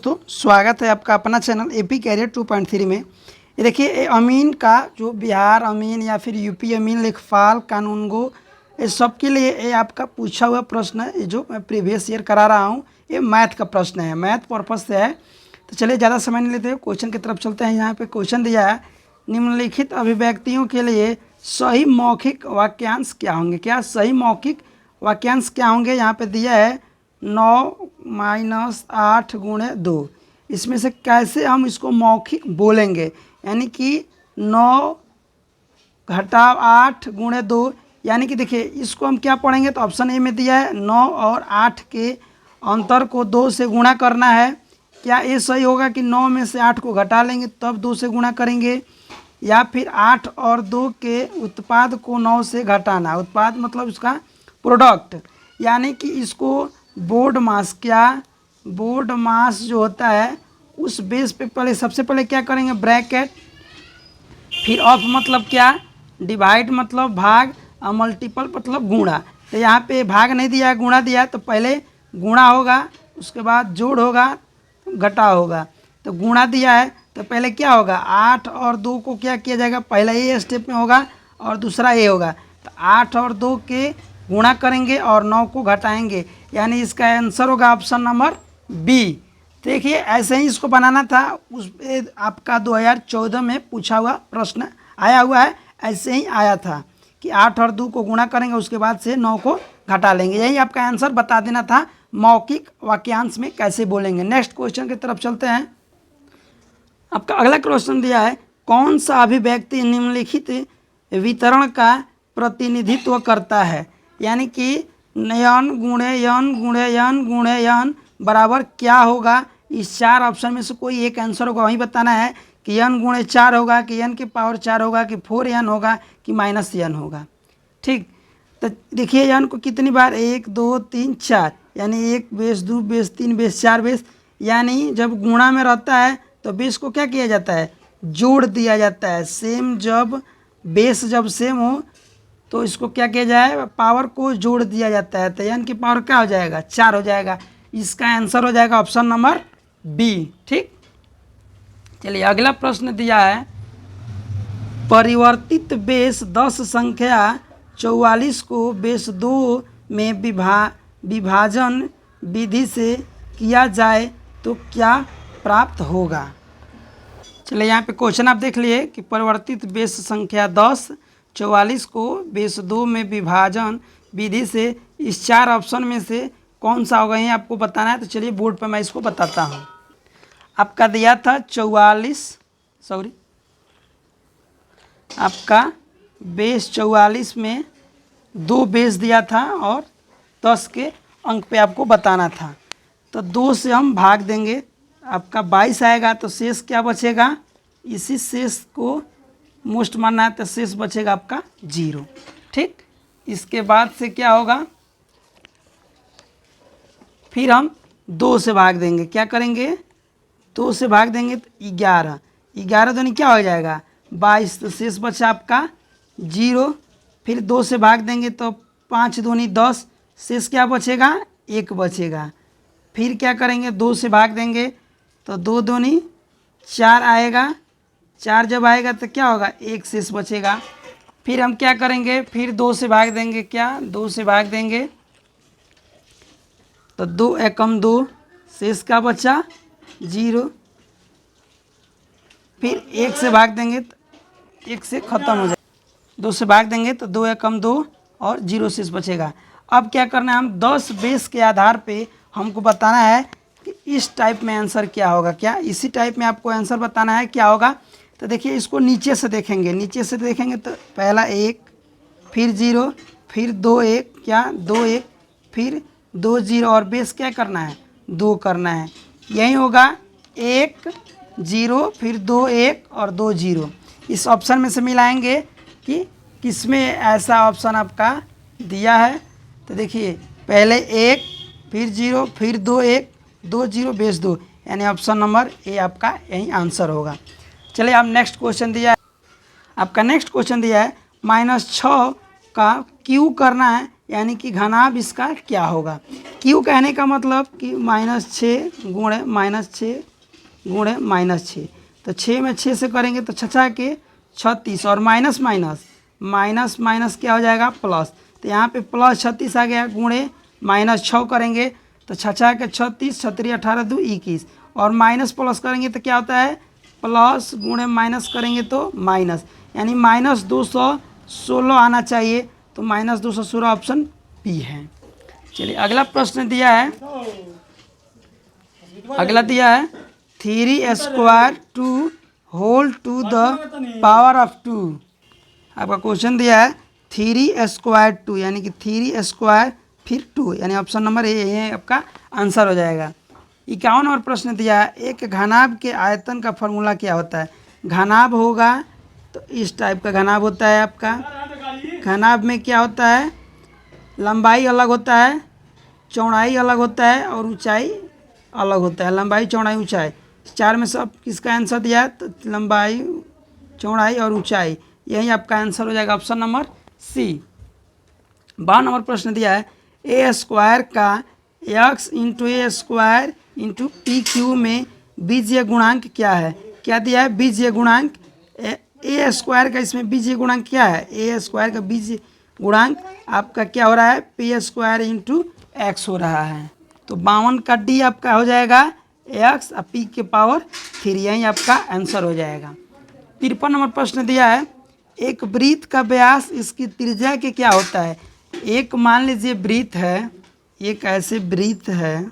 दोस्तों, स्वागत है आपका अपना चैनल एपी कैरियर 2.3 में। ये देखिए अमीन का जो बिहार अमीन या फिर यूपी अमीन लेखपाल कानूनगो ये सब के लिए ये आपका पूछा हुआ प्रश्न है। जो मैं प्रीवियस ईयर करा रहा हूँ, ये मैथ का प्रश्न है, मैथ पर्पज से है। तो चलिए ज़्यादा समय नहीं लेते हुए क्वेश्चन की तरफ चलते हैं। यहाँ पे क्वेश्चन दिया है, निम्नलिखित अभिव्यक्तियों के लिए सही मौखिक वाक्यांश क्या होंगे। क्या सही मौखिक वाक्यांश क्या होंगे। यहाँ पे दिया है 9 - 8 × 2। इसमें से कैसे हम इसको मौखिक बोलेंगे, यानी कि 9 - 8 × 2, यानी कि देखिए इसको हम क्या पढ़ेंगे। तो ऑप्शन ए में दिया है 9 और 8 के अंतर को 2 से गुणा करना है। क्या ये सही होगा कि 9 में से 8 को घटा लेंगे तब 2 से गुणा करेंगे, या फिर 8 और 2 के उत्पाद को 9 से घटाना। उत्पाद मतलब इसका प्रोडक्ट, यानी कि इसको बोर्ड मास, क्या बोर्ड मास जो होता है उस बेस पे पहले सबसे पहले क्या करेंगे, ब्रैकेट, फिर ऑफ मतलब क्या, डिवाइड मतलब भाग, और मल्टीपल मतलब गुणा। तो यहाँ पे भाग नहीं दिया है, गुणा दिया है, तो पहले गुणा होगा, उसके बाद जोड़ होगा, घटा होगा। तो गुणा दिया है तो पहले क्या होगा, 8 और 2 को क्या किया जाएगा, पहला ये स्टेप में होगा और दूसरा ये होगा। तो 8 और 2 के गुणा करेंगे और 9 को घटाएंगे, यानी इसका आंसर होगा ऑप्शन नंबर बी। देखिए ऐसे ही इसको बनाना था, उस आपका 2014 में पूछा हुआ प्रश्न आया हुआ है। ऐसे ही आया था कि 8 और 2 को गुणा करेंगे, उसके बाद से 9 को घटा लेंगे। यही आपका आंसर बता देना था मौखिक वाक्यांश में कैसे बोलेंगे। नेक्स्ट क्वेश्चन की तरफ चलते हैं। आपका अगला क्वेश्चन दिया है, कौन सा अभिव्यक्ति निम्नलिखित वितरण का प्रतिनिधित्व करता है, यानी कि यन गुणे यन गुणे यन गुणे यन बराबर क्या होगा। इस 4 ऑप्शन में से कोई एक आंसर होगा, वही बताना है कि यन गुणे 4 होगा, कि यन की पावर 4 होगा, कि 4n होगा, कि -n होगा। ठीक, तो देखिए यन को कितनी बार, 1 2 3 4, यानी 1 बेस 2 बेस 3 बेस 4 बेस, यानी जब गुणा में रहता है तो बेस को क्या किया जाता है, जोड़ दिया जाता है। सेम जब बेस जब सेम हो तो इसको क्या किया जाए, पावर को जोड़ दिया जाता है। तो n की पावर क्या हो जाएगा, 4 हो जाएगा। इसका आंसर हो जाएगा ऑप्शन नंबर बी। ठीक, चलिए अगला प्रश्न दिया है, परिवर्तित बेस 10 संख्या 44 को बेस 2 में विभाजन विधि से किया जाए तो क्या प्राप्त होगा। चलिए यहाँ पे क्वेश्चन आप देख लिए कि परिवर्तित बेस संख्या 10 44 को बेस 2 में विभाजन विधि से इस 4 ऑप्शन में से कौन सा होगा, ये आपको बताना है। तो चलिए बोर्ड पर मैं इसको बताता हूँ। आपका दिया था 44, आपका बेस 44 में 2 बेस दिया था और 10 के अंक पे आपको बताना था। तो 2 से हम भाग देंगे, आपका 22 आएगा। तो शेष क्या बचेगा, इसी शेष को मोस्ट मानना है, तो शेष बचेगा आपका 0। ठीक, इसके बाद से क्या होगा, फिर हम 2 से भाग देंगे। क्या करेंगे, 2 से भाग देंगे तो 11, 11 दूनी क्या हो जाएगा 22, तो शेष बचा आपका 0। फिर 2 से भाग देंगे तो 5 दूनी 10, शेष क्या बचेगा 1 बचेगा। फिर क्या करेंगे, 2 से भाग देंगे तो 2 दूनी 4 आएगा, 4 जब आएगा तो क्या होगा 1 शेष बचेगा। फिर हम क्या करेंगे, फिर 2 से भाग देंगे, क्या 2 से भाग देंगे तो 2 एकम 2, शेष का बचा 0। फिर 1 से भाग देंगे तो 1 से ख़त्म हो जाएगा, 2 से भाग देंगे तो 2 एकम 2 और 0 शेष बचेगा। अब क्या करना है, हम 10 बेस के आधार पे हमको बताना है कि इस टाइप में आंसर क्या होगा। क्या इसी टाइप में आपको आंसर बताना है क्या होगा। तो देखिए इसको नीचे से देखेंगे, नीचे से देखेंगे तो पहला 1, फिर 0, फिर 2 1, क्या 2 1, फिर 2 0 और बेस क्या करना है 2 करना है। यही होगा 1 0, फिर 2 1 और 2 0। इस ऑप्शन में से मिलाएंगे कि किसमें ऐसा ऑप्शन आपका दिया है। तो देखिए पहले 1, फिर 0, फिर 2 1, 2 0 बेस 2, यानी ऑप्शन नंबर ए आपका यही आंसर होगा। चलिए आप नेक्स्ट क्वेश्चन दिया है, आपका नेक्स्ट क्वेश्चन दिया है -6 का क्यू करना है, यानी कि घनाभ इसका क्या होगा। क्यू कहने का मतलब कि -6 गुणे -6 गुणे -6, तो 6 में 6 से करेंगे तो 6 के 36 और माइनस माइनस माइनस माइनस क्या हो जाएगा प्लस, तो यहाँ पे प्लस 36 आ गया गुणे -6 करेंगे तो 6 के 36 36 18 2 21 और माइनस प्लस करेंगे तो क्या होता है प्लस गुणे माइनस करेंगे तो माइनस, यानी -216 आना चाहिए, तो -216 ऑप्शन बी है। चलिए अगला प्रश्न दिया है, अगला दिया है 3² 2 whole to the power of 2। आपका क्वेश्चन दिया है 3² 2 यानी कि 3² फिर 2 यानी ऑप्शन नंबर ए है आपका आंसर हो जाएगा। 51 नंबर प्रश्न दिया है एक घनाभ के आयतन का फॉर्मूला क्या होता है। घनाभ होगा तो इस टाइप का घनाभ होता है आपका। घनाभ में क्या होता है, लंबाई अलग होता है, चौड़ाई अलग होता है और ऊंचाई अलग होता है। लंबाई चौड़ाई ऊंचाई चार में सब किसका आंसर दिया है, तो लंबाई चौड़ाई और ऊंचाई, यही आपका आंसर हो जाएगा ऑप्शन नंबर सी। 52 नंबर प्रश्न दिया है a² का x × a² × pq में बीजीय गुणांक क्या है। क्या दिया है बीजीय गुणांक a² का, इसमें बीजीय गुणांक क्या है, a² का बीजीय गुणांक आपका क्या हो रहा है p² × x हो रहा है, तो 52 का डी आपका हो जाएगा x और p के पावर 3, यही आपका आंसर हो जाएगा। 53 नंबर प्रश्न दिया है एक वृत्त का व्यास इसकी त्रिज्या के क्या होता है। एक मान लीजिए वृत्त है, एक ऐसे वृत्त है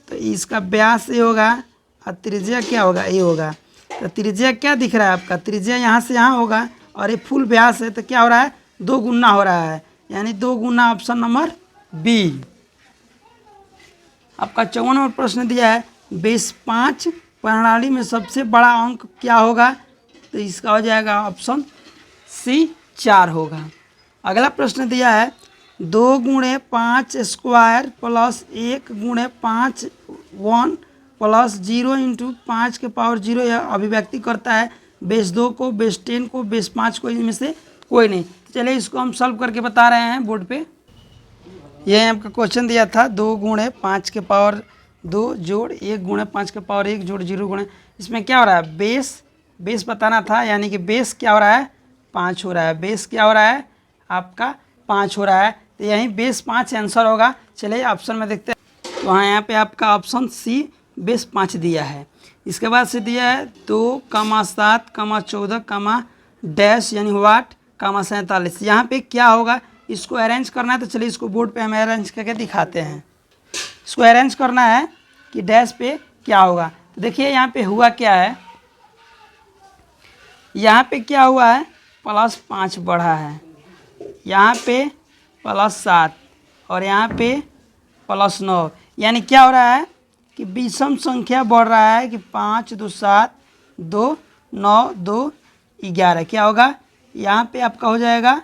तो इसका व्यास ए होगा और त्रिज्या क्या होगा ए होगा, तो त्रिज्या क्या दिख रहा है आपका, त्रिज्या यहाँ से यहाँ होगा और ये फुल व्यास है तो क्या हो रहा है 2 गुना हो रहा है, यानी 2 गुना ऑप्शन नंबर बी। आपका 54 नंबर प्रश्न दिया है बेस 5 प्रणाली में सबसे बड़ा अंक क्या होगा, तो इसका हो जाएगा ऑप्शन सी 4 होगा। अगला प्रश्न दिया है 2 × 5² + 1 × 5 1 + 0 × 5 के पावर 0 यह अभिव्यक्ति करता है बेस 2 को, बेस 10 को, बेस 5 को, इनमें से कोई नहीं। चलिए इसको हम सॉल्व करके बता रहे हैं बोर्ड पे। यह आपका क्वेश्चन दिया था 2 × 5 के पावर 2 जोड़ 1 × 5 के पावर 1 जोड़ 0 गुणे, इसमें क्या हो रहा है बेस बताना था, यानी कि बेस क्या हो रहा है 5 हो रहा है, बेस क्या हो रहा है आपका 5 हो रहा है, तो यहीं बेस 5 आंसर होगा। चलिए ऑप्शन में देखते हैं, तो हाँ यहाँ पे आपका ऑप्शन सी बेस 5 दिया है। इसके बाद से दिया है 2, 7, 14, डैश यानी वाट, 47, यहाँ पे क्या होगा इसको अरेंज करना है, तो चलिए इसको बोर्ड पे हम अरेंज करके दिखाते हैं। इसको अरेंज करना है कि डैश पे क्या होगा, तो देखिए यहाँ पे हुआ क्या है, यहाँ पे क्या हुआ है +5 बढ़ा है, यहाँ पे +7 और यहाँ पे +9, यानी क्या हो रहा है कि विषम संख्या बढ़ रहा है कि 5 2 7 2 9 2 11, क्या होगा यहाँ पे आपका हो जाएगा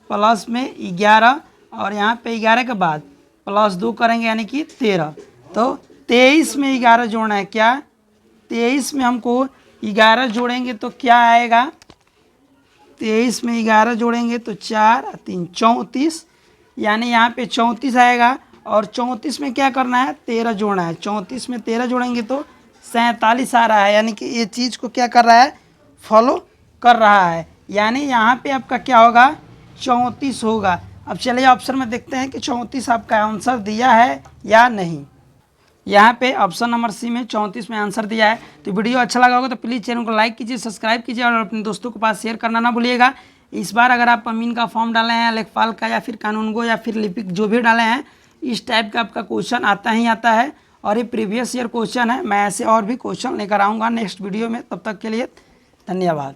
प्लस में 11 और यहाँ पे 11 के बाद +2 करेंगे यानी कि 13, तो 23 में 11 जोड़ना है, क्या 23 में हमको 11 जोड़ेंगे तो क्या आएगा, 23 में 11 जोड़ेंगे तो 4 3 34, यानी यहाँ पे 34 आएगा और 34 में क्या करना है 13 जोड़ना है, 34 में 13 जोड़ेंगे तो 47 आ रहा है, यानी कि ये चीज़ को क्या कर रहा है फॉलो कर रहा है, यानी यहाँ पे आपका क्या होगा 34 होगा। अब चलिए ऑप्शन में देखते हैं कि 34 आपका आंसर दिया है या नहीं। यहाँ पे ऑप्शन नंबर सी में 34 में आंसर दिया है। तो वीडियो अच्छा लगा होगा तो प्लीज़ चैनल को लाइक कीजिए, सब्सक्राइब कीजिए और अपने दोस्तों के पास शेयर करना ना भूलिएगा। इस बार अगर आप अमीन का फॉर्म डाले हैं, लेखपाल का या फिर कानूनगो या फिर लिपिक जो भी डाले हैं, इस टाइप का आपका क्वेश्चन आता ही आता है और ये प्रीवियस ईयर क्वेश्चन है। मैं ऐसे और भी क्वेश्चन लेकर आऊँगा नेक्स्ट वीडियो में। तब तक के लिए धन्यवाद।